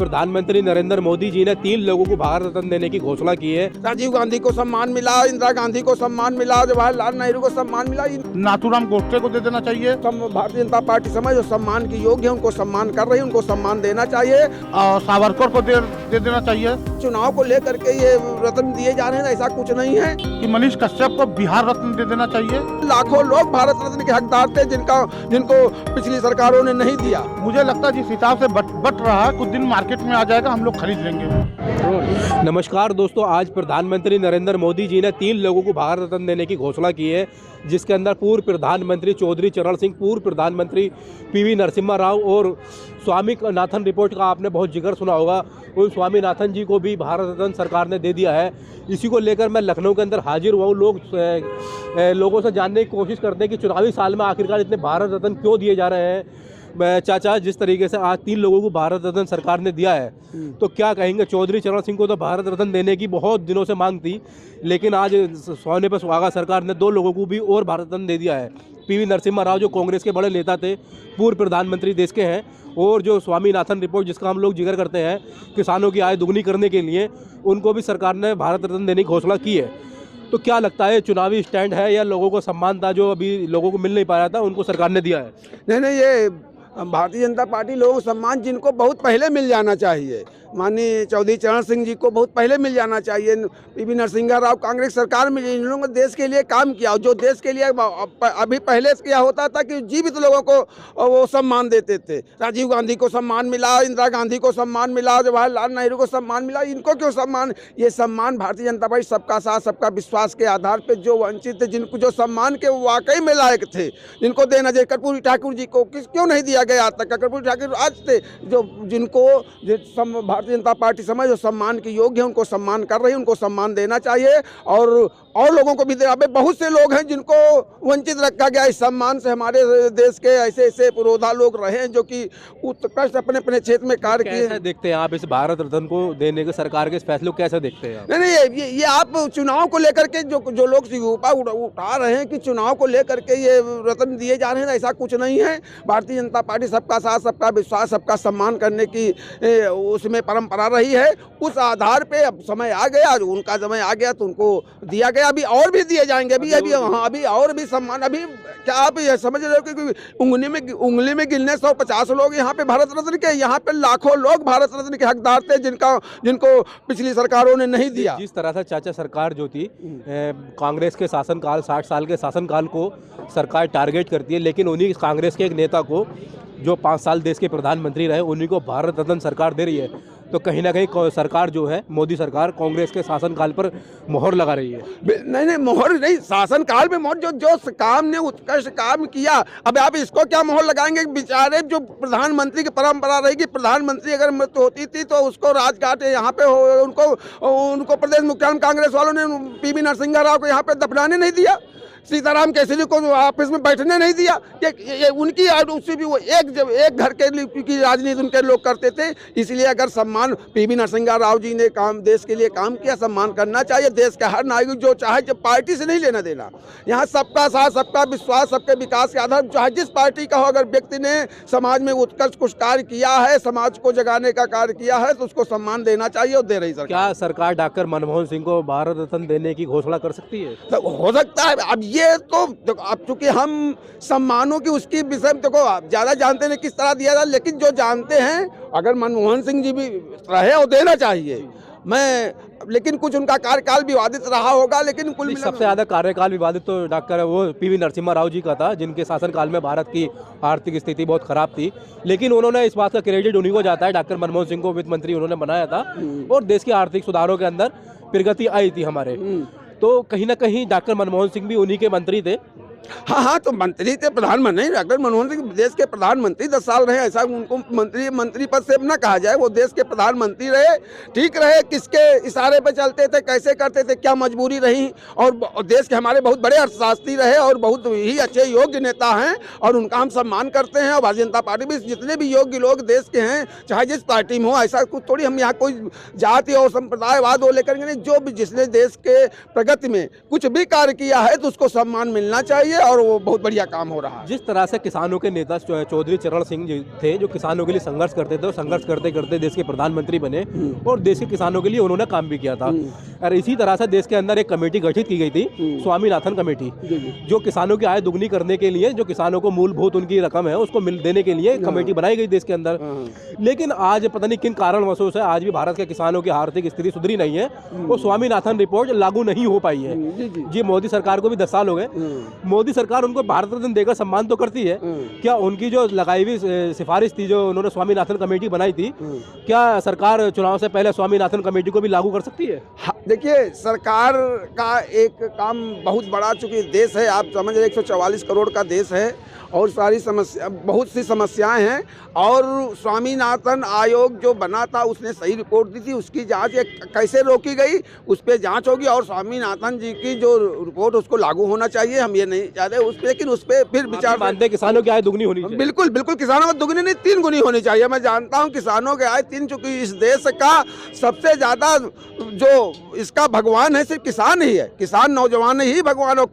प्रधानमंत्री नरेंद्र मोदी जी ने 3 लोगों को भारत रत्न देने की घोषणा की है। राजीव गांधी को सम्मान मिला, इंदिरा गांधी को सम्मान मिला, जवाहरलाल नेहरू को सम्मान मिला। नाथूराम गोडसे को दे देना चाहिए। भारतीय जनता पार्टी समझ जो सम्मान की योग्य है उनको सम्मान कर रही है, उनको सम्मान देना चाहिए। और सावरकर को दे देना चाहिए। चुनाव को लेकर के ये रत्न दिए जा रहे हैं, ऐसा कुछ नहीं है कि मनीष कश्यप को बिहार रत्न दे देना चाहिए। लाखों लोग भारत रत्न के हकदार थे जिनको पिछली सरकारों ने नहीं दिया। मुझे लगता है जिस हिसाब से बट रहा है, कुछ दिन मार्केट में आ जाएगा, हम लोग खरीद लेंगे। नमस्कार दोस्तों, आज प्रधानमंत्री नरेंद्र मोदी जी ने 3 लोगों को भारत रत्न देने की घोषणा की है, जिसके अंदर पूर्व प्रधानमंत्री चौधरी चरण सिंह, पूर्व प्रधानमंत्री पीवी नरसिम्हा राव और स्वामीनाथन रिपोर्ट का आपने बहुत जिक्र सुना होगा। उन स्वामीनाथन जी को भी भारत रत्न सरकार ने दे दिया है। इसी को लेकर मैं लखनऊ के अंदर हाजिर हुआ हूँ। लोगों से जानने की कोशिश करते हैं कि चुनावी साल में आखिरकार इतने भारत रत्न क्यों दिए जा रहे हैं। चाचा, जिस तरीके से आज 3 लोगों को भारत रत्न सरकार ने दिया है, तो क्या कहेंगे? चौधरी चरण सिंह को तो भारत रत्न देने की बहुत दिनों से मांग थी, लेकिन आज सोने पर सुहागा सरकार ने 2 लोगों को भी और भारत रत्न दे दिया है। पीवी नरसिम्हा राव जो कांग्रेस के बड़े नेता थे, पूर्व प्रधानमंत्री देश के हैं, और जो स्वामीनाथन रिपोर्ट जिसका हम लोग जिक्र करते हैं किसानों की आय दुगनी करने के लिए, उनको भी सरकार ने भारत रत्न देने की घोषणा की है। तो क्या लगता है, चुनावी स्टैंड है या लोगों को सम्मान था जो अभी लोगों को मिल नहीं पाया था, उनको सरकार ने दिया है? नहीं, ये भारतीय जनता पार्टी लोगों को सम्मान जिनको बहुत पहले मिल जाना चाहिए, माननीय चौधरी चरण सिंह जी को बहुत पहले मिल जाना चाहिए। पीवी नरसिम्हा राव कांग्रेस सरकार में इन लोगों ने देश के लिए काम किया, जो देश के लिए अभी पहले से क्या होता था कि जीवित लोगों को वो सम्मान देते थे। राजीव गांधी को सम्मान मिला, इंदिरा गांधी को सम्मान मिला, जवाहरलाल नेहरू को सम्मान मिला। इनको क्यों सम्मान? ये सम्मान भारतीय जनता पार्टी सबका साथ सबका विश्वास के आधार पर जो वंचित थे, जिनको जो सम्मान के वाकई में लायक थे, जिनको देना चाहिए। कर्पूरी ठाकुर जी को क्यों नहीं दिया गया आज तक? कर्पूरी ठाकुर आज थे जिनको भारतीय जनता पार्टी समझ जो सम्मान की योग्य है उनको सम्मान कर रही है, उनको सम्मान देना चाहिए। और लोगों को भी दे। अबे बहुत से लोग हैं जिनको वंचित रखा गया इस सम्मान से। हमारे देश के ऐसे ऐसे पुरोधा लोग रहे हैं जो कि उत्कृष्ट अपने अपने क्षेत्र में कार्य किए। कैसे देखते हैं आप इस भारत रत्न को देने के सरकार के इस फैसले को कैसे देखते हैं? नहीं, ये आप चुनाव को लेकर के जो लोग उठा रहे हैं कि चुनाव को लेकर के ये रत्न दिए जा रहे हैं, ऐसा कुछ नहीं है। भारतीय जनता पार्टी सबका साथ सबका विश्वास सबका सम्मान करने की उसमें परंपरा रही है। उस आधार पे अब समय आ गया, उनका समय आ गया तो उनको दिया गया। अभी और भी दिए जाएंगे। अभी और भी सम्मान। अभी क्या आप ये समझ रहे हो कि उंगली में गिनने 150 लोग यहाँ पे भारत रत्न के, यहाँ पे लाखों लोग भारत रत्न के हकदार थे जिनको पिछली सरकारों ने नहीं दिया। जिस तरह से चाचा सरकार जो थी कांग्रेस के शासनकाल 60 साल के शासनकाल को सरकार टारगेट करती है, लेकिन उन्हीं कांग्रेस के एक नेता को जो 5 साल देश के प्रधानमंत्री रहे, उन्हीं को भारत रत्न सरकार दे रही है। तो कहीं ना कहीं सरकार जो है, मोदी सरकार, कांग्रेस के शासनकाल पर मोहर लगा रही है। नहीं, मोहर नहीं, शासनकाल में मोहर जो काम ने उत्कृष्ट काम किया। अब आप इसको क्या मोहर लगाएंगे? बेचारे जो प्रधानमंत्री की परंपरा रहेगी, प्रधानमंत्री अगर मृत्यु होती थी तो उसको राजघाट यहाँ पे उनको प्रदेश मुख्यालय कांग्रेस वालों ने पीवी नरसिम्हा राव को यहाँ पे दफनाने नहीं दिया। सीताराम केसरी को ऑफिस में बैठने नहीं दिया। ये उनकी उससे भी वो एक घर के की राजनीति उनके लोग करते थे। इसलिए अगर सम्मान पीवी नरसिम्हा राव जी ने देश के लिए काम किया, सम्मान करना चाहिए। देश का हर नागरिक जो चाहे, जब पार्टी से नहीं लेना देना, यहाँ सबका साथ सबका विश्वास सबके विकास के आधार, चाहे जिस पार्टी का हो, अगर व्यक्ति ने समाज में उत्कृष्ट कुछ कार्य किया है, समाज को जगाने का कार्य किया है, तो उसको सम्मान देना चाहिए और दे रही सरकार। क्या सरकार डॉक्टर मनमोहन सिंह को भारत रत्न देने की घोषणा कर सकती है? तो हो सकता है। अब ये तो देखो, अब चूंकि हम सम्मानों की उसकी विषय में देखो आप ज़्यादा जानते हैं किस तरह दिया जाए, लेकिन जो जानते हैं, अगर मनमोहन सिंह जी भी रहे और देना चाहिए। लेकिन कुछ उनका कार्यकाल विवादित रहा होगा, लेकिन कुल सबसे ज़्यादा कार्यकाल विवादित तो डॉक्टर वो पीवी नरसिम्हा राव जी का था, जिनके शासनकाल में भारत की आर्थिक स्थिति बहुत खराब थी। लेकिन उन्होंने इस बात का क्रेडिट उन्हीं को जाता है, डॉक्टर मनमोहन सिंह को वित्त मंत्री उन्होंने बनाया था और देश के आर्थिक सुधारों के अंदर प्रगति आई थी हमारे। तो कहीं ना कहीं डॉक्टर मनमोहन सिंह भी उन्हीं के मंत्री थे। हाँ, तो मंत्री थे, प्रधानमंत्री। डॉक्टर मनमोहन सिंह देश के प्रधानमंत्री 10 साल रहे। ऐसा उनको मंत्री पद से न कहा जाए, वो देश के प्रधानमंत्री रहे। ठीक रहे, किसके इशारे पे चलते थे, कैसे करते थे, क्या मजबूरी रही। और देश के हमारे बहुत बड़े अर्थशास्त्री रहे और बहुत ही अच्छे योग्य नेता हैं, और उनका हम सम्मान करते हैं। और भारतीय जनता पार्टी भी जितने भी योग्य लोग देश के हैं, चाहे जिस पार्टी में हो, ऐसा कुछ थोड़ी हम यहाँ कोई जाति और संप्रदायवाद हो लेकर के नहीं। जो भी जिसने देश के प्रगति में कुछ भी कार्य किया है तो उसको सम्मान मिलना चाहिए। चाहिए और वो बहुत बढ़िया काम हो रहा है। जिस तरह से किसानों के नेता चौधरी चरण सिंह जी थे, जो किसानों के लिए संघर्ष करते थे, संघर्ष करते करते देश के प्रधानमंत्री बने और देश के किसानों के लिए उन्होंने काम भी किया था। और इसी तरह से देश के अंदर एक कमेटी गठित की गई थी, स्वामीनाथन कमेटी, जो किसानों की आय दुगनी करने के लिए, जो किसानों को मूलभूत उनकी रकम है उसको मिल देने के लिए कमेटी बनाई गई देश के अंदर। लेकिन आज पता नहीं किन कारणवशों से आज भी भारत के किसानों की आर्थिक स्थिति सुधरी नहीं है, वो स्वामीनाथन रिपोर्ट लागू नहीं हो पाई है। जी, मोदी सरकार को भी 10 साल हो गए। मोदी सरकार उनको भारत रत्न देकर सम्मान तो करती है, क्या उनकी जो लगाई हुई सिफारिश थी, जो उन्होंने स्वामीनाथन कमेटी बनाई थी, क्या सरकार चुनाव से पहले स्वामीनाथन कमेटी को भी लागू कर सकती है? देखिए, सरकार का एक काम बहुत बड़ा, चूंकि देश है, आप समझ रहे 144 करोड़ का देश है और सारी समस्या, बहुत सी समस्याएं हैं। और स्वामीनाथन आयोग जो बना था उसने सही रिपोर्ट दी थी, उसकी जांच कैसे रोकी गई उस पर जांच होगी और स्वामीनाथन जी की जो रिपोर्ट उसको लागू होना चाहिए। हम ये नहीं चाहते उस पर, लेकिन उस पर फिर विचार मानते हैं किसानों की आय दुगनी होनी चाहिए। बिल्कुल बिल्कुल, किसानों को दुगनी नहीं 3 गुनी होनी चाहिए। मैं जानता हूँ किसानों के आय 3, चूंकि इस देश का सबसे ज्यादा जो इसका भगवान है सिर्फ किसान ही है। किसान, नौजवान ही भगवान, और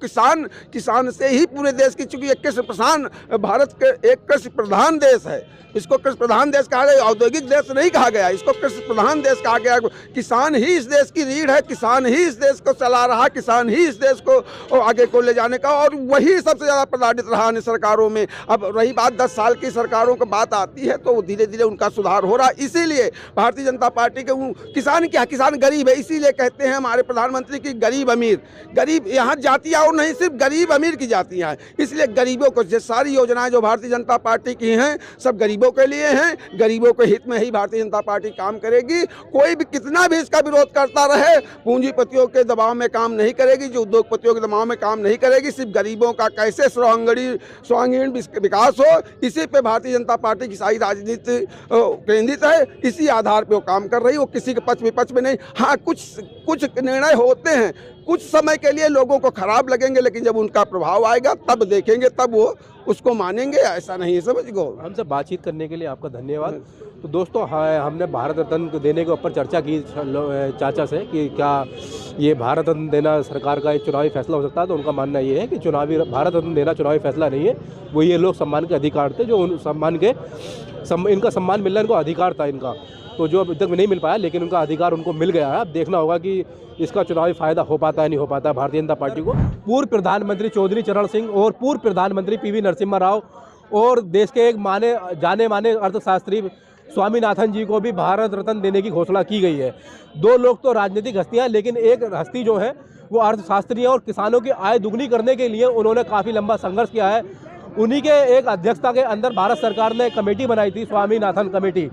किसान से ही पूरे देश की, चूंकि एक कृषि प्रधान भारत के एक कृषि प्रधान देश है, इसको कृषि प्रधान देश कहा गया, औद्योगिक देश नहीं कहा गया, इसको कृषि प्रधान देश कहा गया। किसान ही इस देश की रीढ़ है, किसान ही इस देश को चला रहा, किसान ही इस देश को आगे को ले जाने का, और वही सबसे ज़्यादा प्रताड़ित रहा इन सरकारों में। अब रही बात 10 साल की सरकारों की बात आती है तो धीरे धीरे उनका सुधार हो रहा है। इसीलिए भारतीय जनता पार्टी के किसान क्या, किसान गरीब है, इसीलिए कहते हैं हमारे प्रधानमंत्री की गरीब अमीर, गरीब यहाँ जातियाँ और नहीं, सिर्फ गरीब अमीर की जातियाँ हैं। इसलिए गरीबों को सारी योजनाएं जो भारतीय जनता पार्टी की हैं सब गरीबों के लिए हैं, गरीबों के हित में ही भारतीय जनता पार्टी काम करेगी। कोई भी कितना भी इसका विरोध करता रहे, पूंजीपतियों के दबाव में काम नहीं करेगी, जो उद्योगपतियों के दबाव में काम नहीं करेगी। सिर्फ गरीबों का कैसे सर्वांगीण विकास हो, इसी पे भारतीय जनता पार्टी की सारी राजनीति केंद्रित है, इसी आधार पे वो काम कर रही है। वो किसी के पक्ष विपक्ष में नहीं। हाँ, कुछ निर्णय होते हैं कुछ समय के लिए लोगों को खराब लगेंगे, लेकिन जब उनका प्रभाव आएगा तब देखेंगे, तब वो उसको मानेंगे। ऐसा नहीं, समझ गो। हमसे बातचीत करने के लिए आपका धन्यवाद। तो दोस्तों, हमने भारत रत्न देने के ऊपर चर्चा की चाचा से कि क्या ये भारत रत्न देना सरकार का एक चुनावी फैसला हो सकता है। तो उनका मानना ये है कि चुनावी भारत रत्न देना चुनावी फैसला नहीं है, वो ये लोग सम्मान के अधिकार थे, जो उन सम्मान के इनका सम्मान मिलना इनको अधिकार था इनका, तो जो अभी तक नहीं मिल पाया, लेकिन उनका अधिकार उनको मिल गया है। अब देखना होगा कि इसका चुनावी फायदा हो पाता है नहीं हो पाता है भारतीय जनता पार्टी को। पूर्व प्रधानमंत्री चौधरी चरण सिंह और पूर्व प्रधानमंत्री पीवी नरसिम्हा राव और देश के एक जाने माने अर्थशास्त्री स्वामीनाथन जी को भी भारत रत्न देने की घोषणा की गई है। 2 लोग तो राजनीतिक हस्तियां, लेकिन एक हस्ती जो है वो अर्थशास्त्री है और किसानों की आय दुगनी करने के लिए उन्होंने काफ़ी लंबा संघर्ष किया है। उन्हीं के एक अध्यक्षता के अंदर भारत सरकार ने कमेटी बनाई थी, स्वामीनाथन कमेटी,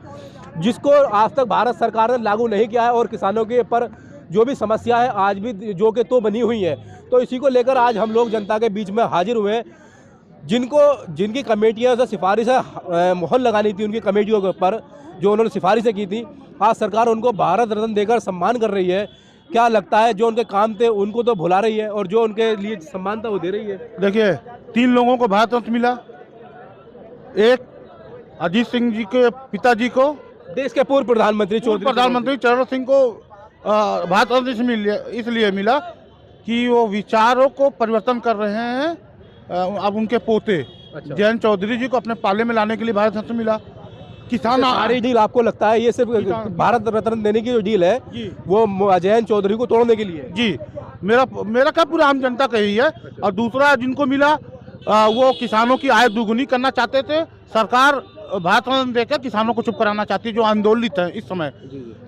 जिसको आज तक भारत सरकार ने लागू नहीं किया है और किसानों के पर जो भी समस्या है आज भी जो कि तो बनी हुई है। तो इसी को लेकर आज हम लोग जनता के बीच में हाजिर हुए हैं, जिनकी कमेटियां से सिफारिश मोहर लगानी थी उनकी कमेटियों के ऊपर, जो उन्होंने सिफारिशें की थी। आज सरकार उनको भारत रत्न देकर सम्मान कर रही है। क्या लगता है, जो उनके काम थे उनको तो भुला रही है और जो उनके लिए सम्मान था वो दे रही है? देखिए, 3 लोगों को भारत रत्न मिला। एक अजीत सिंह जी के पिताजी को, देश के पूर्व प्रधानमंत्री चरण सिंह को भारत रत्न इसलिए मिला कि वो विचारों को परिवर्तन कर रहे हैं। अब उनके पोते जयंत चौधरी जी को अपने पाले में लाने के लिए भारत रत्न मिला। किसान सारी डील आपको लगता है ये सिर्फ भारत रत्न देने की जो डील है वो जयंत चौधरी को तोड़ने के लिए? जी, मेरा क्या पूरा आम जनता का ही है। और दूसरा जिनको मिला वो किसानों की आय दुगुनी करना चाहते थे। सरकार भारत रत्न देकर किसानों को चुप कराना चाहती है, जो आंदोलित है इस समय।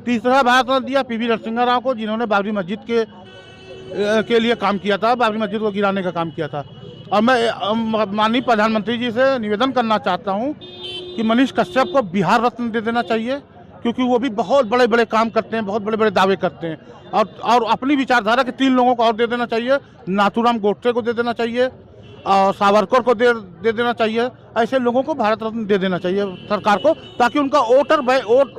तीसरा भारत रत्न दिया पीवी नरसिम्हा राव को, जिन्होंने बाबरी मस्जिद के लिए काम किया था, बाबरी मस्जिद को गिराने का काम किया था। और मैं माननीय प्रधानमंत्री जी से निवेदन करना चाहता हूं कि मनीष कश्यप को बिहार रत्न दे देना चाहिए, क्योंकि वो भी बहुत बड़े बड़े काम करते हैं, बहुत बड़े बड़े दावे करते हैं। और अपनी विचारधारा के 3 लोगों को और दे देना चाहिए। नाथूराम गोडसे को दे देना चाहिए और सावरकर को दे देना चाहिए। ऐसे लोगों को भारत रत्न दे देना चाहिए सरकार को, ताकि उनका वोट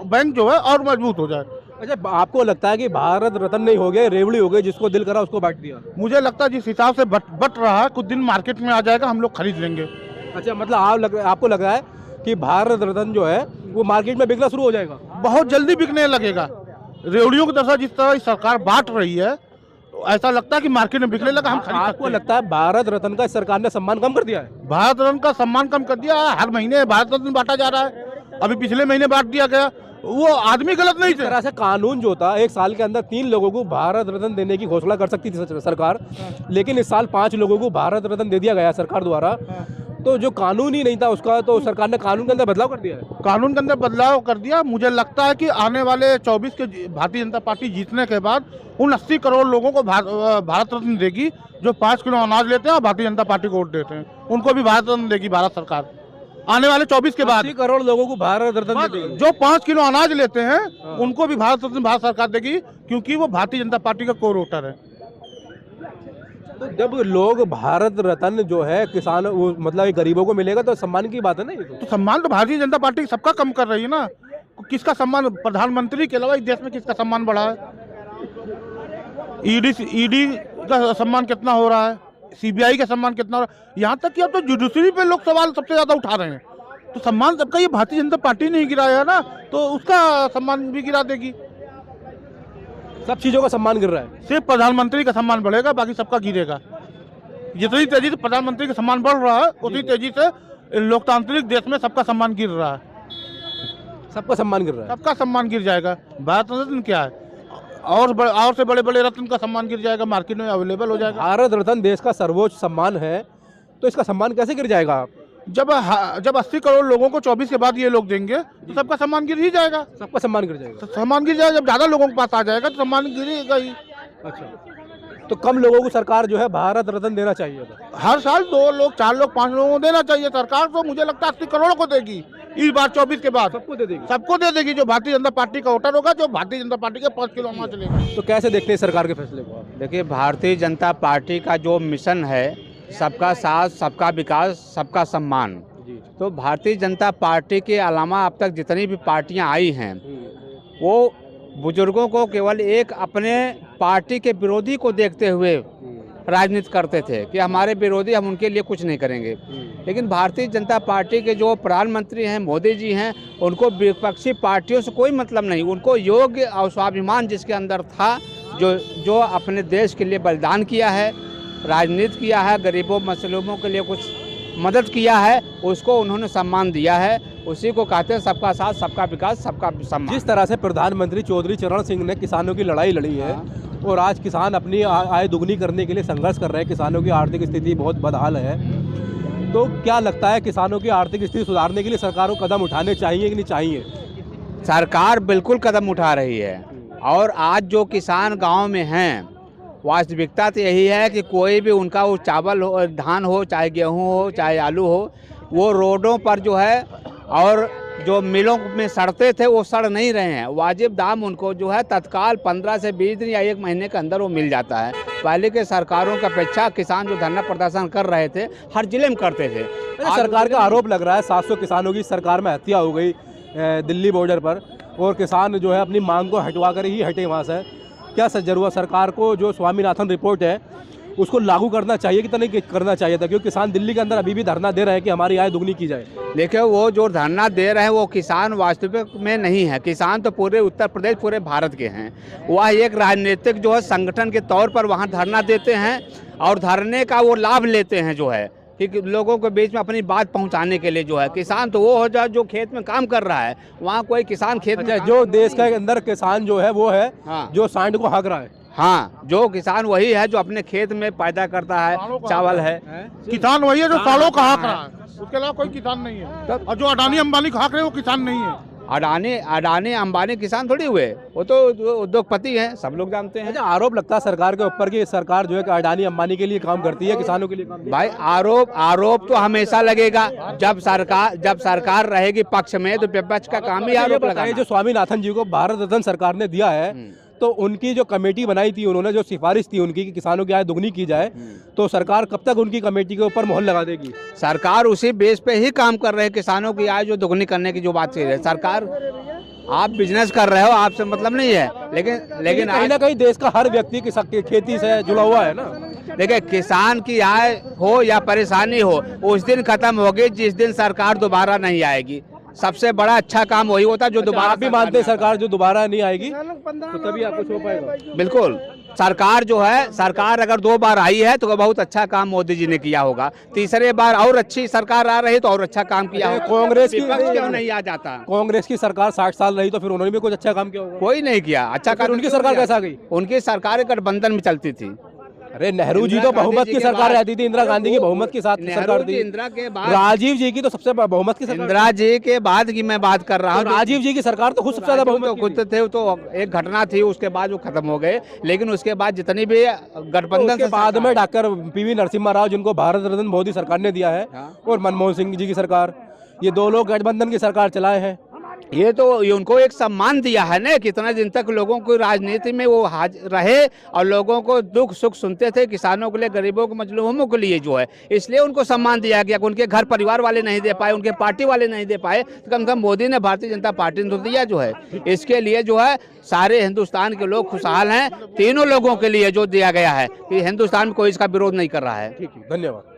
बैंक जो है और मजबूत हो जाए। अच्छा, आपको लगता है कि भारत रत्न नहीं हो गया, रेवड़ी हो गई, जिसको दिल करा उसको बांट दिया? मुझे लगता है जिस हिसाब से बट रहा है, कुछ दिन मार्केट में आ जाएगा, हम लोग खरीद लेंगे। अच्छा, मतलब आपको लग रहा है कि भारत रत्न जो है वो मार्केट में बिकना शुरू हो जाएगा? बहुत जल्दी बिकने लगेगा। रेवड़ियों की तरह जिस तरह सरकार बांट रही है, ऐसा लगता है कि मार्केट में बिकने लगा, हम खरीद सकते आपको हैं। लगता है भारत रत्न का सरकार ने सम्मान कम कर दिया है? भारत रत्न का सम्मान कम कर दिया है, हर महीने भारत रत्न बांटा जा रहा है, अभी पिछले महीने बांट दिया गया। वो आदमी गलत नहीं इस थे। तरह से कानून जो था 1 साल के अंदर 3 लोगों को भारत रत्न देने की घोषणा कर सकती थी सरकार, लेकिन इस साल 5 लोगों को भारत रत्न दे दिया गया सरकार द्वारा। तो जो कानून ही नहीं था उसका, तो सरकार ने कानून के अंदर बदलाव कर दिया है। कानून के अंदर बदलाव कर दिया। मुझे लगता है कि आने वाले 24 के भारतीय जनता पार्टी जीतने के बाद उन 80 करोड़ लोगों को भारत रत्न देगी जो 5 किलो अनाज लेते हैं और भारतीय जनता पार्टी को वोट देते हैं, उनको भी भारत रत्न देगी भारत सरकार आने वाले 24 के बाद। 80 करोड़ लोगों को भारत रत्न देगी। जो 5 किलो अनाज लेते हैं उनको भी भारत रत्न भारत सरकार देगी, क्योंकि वो भारतीय जनता पार्टी का कोर वोटर है। तो जब लोग भारत रत्न जो है किसान मतलब गरीबों को मिलेगा तो सम्मान की बात है ना ये तो सम्मान तो भारतीय जनता पार्टी सबका कम कर रही है ना। किसका सम्मान, प्रधानमंत्री के अलावा इस देश में किसका सम्मान बढ़ा है? ईडी का सम्मान कितना हो रहा है, सीबीआई का सम्मान कितना हो रहा है, यहाँ तक कि अब तो जुडिशरी पे लोग सवाल सबसे ज्यादा उठा रहे हैं। तो सम्मान सबका ये भारतीय जनता पार्टी ने ही गिराया ना, तो उसका सम्मान भी गिरा देगी। सब चीजों का सम्मान गिर रहा है। सिर्फ प्रधानमंत्री का सम्मान बढ़ेगा, बाकी सबका गिरेगा। जितनी तेजी से प्रधानमंत्री का सम्मान बढ़ रहा है उतनी तेजी से लोकतांत्रिक देश में सबका सम्मान गिर रहा है। सबका सम्मान गिर रहा है। सबका सम्मान गिर जाएगा। भारत रत्न क्या है, और से बड़े बड़े रत्न का सम्मान गिर जाएगा, मार्केट में अवेलेबल हो जाएगा। भारत रत्न देश का सर्वोच्च सम्मान है, तो इसका सम्मान कैसे गिर जाएगा? जब 80 करोड़ लोगों को 24 के बाद ये लोग देंगे तो सबका सम्मान गिर ही जाएगा। सबका सम्मान गिर जाएगा। तो सम्मान गिर जाएगा, जब ज्यादा लोगों के पास आ जाएगा तो सम्मान गिरेगा ही। अच्छा, तो कम लोगों को सरकार जो है भारत रत्न देना चाहिए था। हर साल 2 लोग, 4 लोग, 5 लोगों को देना चाहिए। सरकार तो मुझे लगता है 80 करोड़ को देगी इस बार 24 के बाद। सबको दे देगी। सबको दे देगी जो भारतीय जनता पार्टी का वोटर होगा, जो भारतीय जनता पार्टी के 5 किलो अनाज लेगा। तो कैसे देखते हैं सरकार के फैसले को? देखिए, भारतीय जनता पार्टी का जो मिशन है, सबका साथ, सबका विकास, सबका सम्मान, तो भारतीय जनता पार्टी के अलावा अब तक जितनी भी पार्टियां आई हैं वो बुजुर्गों को केवल एक अपने पार्टी के विरोधी को देखते हुए राजनीति करते थे कि हमारे विरोधी, हम उनके लिए कुछ नहीं करेंगे। लेकिन भारतीय जनता पार्टी के जो प्रधानमंत्री हैं, मोदी जी हैं, उनको विपक्षी पार्टियों से कोई मतलब नहीं। उनको योग्य और स्वाभिमान जिसके अंदर था, जो अपने देश के लिए बलिदान किया है, राजनीति किया है, गरीबों मसलूमों के लिए कुछ मदद किया है, उसको उन्होंने सम्मान दिया है। उसी को कहते हैं सबका साथ, सबका विकास, सबका सम्मान। जिस तरह से प्रधानमंत्री चौधरी चरण सिंह ने किसानों की लड़ाई लड़ी है और आज किसान अपनी आय दुगनी करने के लिए संघर्ष कर रहे हैं, किसानों की आर्थिक स्थिति बहुत बदहाल है, तो क्या लगता है किसानों की आर्थिक स्थिति सुधारने के लिए सरकार को कदम उठाने चाहिए कि नहीं चाहिए? सरकार बिल्कुल कदम उठा रही है। और आज जो किसान गांव में हैं, वास्तविकता तो यही है कि कोई भी उनका वो चावल हो, धान हो, चाहे गेहूं हो, चाहे आलू हो, वो रोडों पर जो है और जो मिलों में सड़ते थे वो सड़ नहीं रहे हैं। वाजिब दाम उनको जो है तत्काल 15 से 20 दिन या 1 महीने के अंदर वो मिल जाता है। पहले के सरकारों की अपेक्षा किसान जो धरना प्रदर्शन कर रहे थे हर जिले में करते थे। सरकार का आरोप लग रहा है 700 किसानों की सरकार में हत्या हो गई दिल्ली बॉर्डर पर, और किसान जो है अपनी मांग को हटवा कर ही हटे वहाँ से। क्या जरूरत सरकार को जो स्वामीनाथन रिपोर्ट है उसको लागू करना चाहिए कि नहीं करना चाहिए था? क्योंकि किसान दिल्ली के अंदर अभी भी धरना दे रहे हैं कि हमारी आय दुगनी की जाए। देखिए, वो जो धरना दे रहे हैं वो किसान वास्तविक में नहीं है। किसान तो पूरे उत्तर प्रदेश, पूरे भारत के हैं। वह एक राजनीतिक जो है संगठन के तौर पर वहाँ धरना देते हैं और धरने का वो लाभ लेते हैं जो है कि लोगों के बीच में अपनी बात पहुंचाने के लिए जो है। किसान तो वो हो जाए जो खेत में काम कर रहा है, वहाँ कोई किसान खेत में जो देश के अंदर किसान जो है वो है हाँ, जो सांड को हाँक रहा है। हाँ, जो किसान वही है जो अपने खेत में पैदा करता है, चावल है। किसान वही है जो सालों का हक रहा है, उसके अलावा कोई किसान नहीं है। और जो अडानी अंबानी का हक रहे हैं वो किसान नहीं है। अडानी अंबानी किसान थोड़ी हुए, वो तो उद्योगपति हैं, सब लोग जानते हैं। अच्छा, आरोप लगता है सरकार के ऊपर कि सरकार जो है कि अडानी अंबानी के लिए काम करती है, किसानों के लिए काम नहीं। भाई, आरोप तो हमेशा लगेगा। जब सरकार रहेगी पक्ष में तो विपक्ष का काम ही आरोप लगाना। जो स्वामीनाथन जी को भारत रत्न सरकार ने दिया है, तो उनकी जो कमेटी बनाई थी, उन्होंने जो सिफारिश थी उनकी कि किसानों की आय दुगनी की जाए, तो सरकार कब तक उनकी कमेटी के ऊपर मोहर लगा देगी? सरकार उसी बेस पे ही काम कर रहे हैं। किसानों की आय जो दुगनी करने की जो बात कह रही है सरकार, आप बिजनेस कर रहे हो, आपसे मतलब नहीं है, लेकिन कहीं ना कहीं देश का हर व्यक्ति खेती से जुड़ा हुआ है ना। देखिए, किसान की आय हो या परेशानी हो, उस दिन खत्म होगी जिस दिन सरकार दोबारा नहीं आएगी। सबसे बड़ा अच्छा काम वही होता है जो दोबारा आप भी मानते हैं सरकार जो दोबारा नहीं आएगी तो तभी आपको हो पाएगा? बिल्कुल। सरकार जो है, सरकार अगर 2 बार आई है तो बहुत अच्छा काम मोदी जी ने किया होगा, तीसरे बार और अच्छी सरकार आ रही तो और अच्छा काम किया होगा। कांग्रेस की विपक्ष क्यों नहीं आ जाता? कांग्रेस की सरकार 60 साल रही तो फिर उन्होंने भी कुछ अच्छा काम किया होगा? कोई नहीं किया अच्छा फिर काम। उनकी सरकार कैसे आ गई? उनकी सरकार गठबंधन में चलती थी। अरे नेहरू जी तो इंदिरा बहुमत गांधी की जी के सरकार बाद- रहती थी, इंदिरा गांधी की बहुमत के साथ नेहरू सरकार जी, थी। इंदिरा के बाद, राजीव जी की तो सबसे बहुमत की सरकार। इंदिरा जी के बाद की मैं बात कर रहा तो हूँ। राजीव जी की सरकार तो खुद सबसे ज्यादा तो बहुमत की खुद थी। थे तो एक घटना थी, उसके बाद वो खत्म हो गए, लेकिन उसके बाद जितनी भी तो गठबंधन उसके से बाद सरकार- में डॉक्टर पीवी नरसिम्हा राव जिनको भारत रत्न मोदी सरकार ने दिया है, हाँ। और मनमोहन सिंह जी की सरकार, ये 2 लोग गठबंधन की सरकार चलाए हैं। ये तो ये उनको एक सम्मान दिया है ना, कितना दिन तक लोगों को राजनीति में वो रहे और लोगों को दुख सुख सुनते थे, किसानों के लिए, गरीबों को, मजलूमों के लिए जो है, इसलिए उनको सम्मान दिया गया। उनके घर परिवार वाले नहीं दे पाए, उनके पार्टी वाले नहीं दे पाए, तो कम से कम मोदी ने, भारतीय जनता पार्टी ने तो दिया जो है। इसके लिए जो है सारे हिंदुस्तान के लोग खुशहाल हैं, तीनों लोगों के लिए जो दिया गया है कि हिंदुस्तान में कोई इसका विरोध नहीं कर रहा है। धन्यवाद।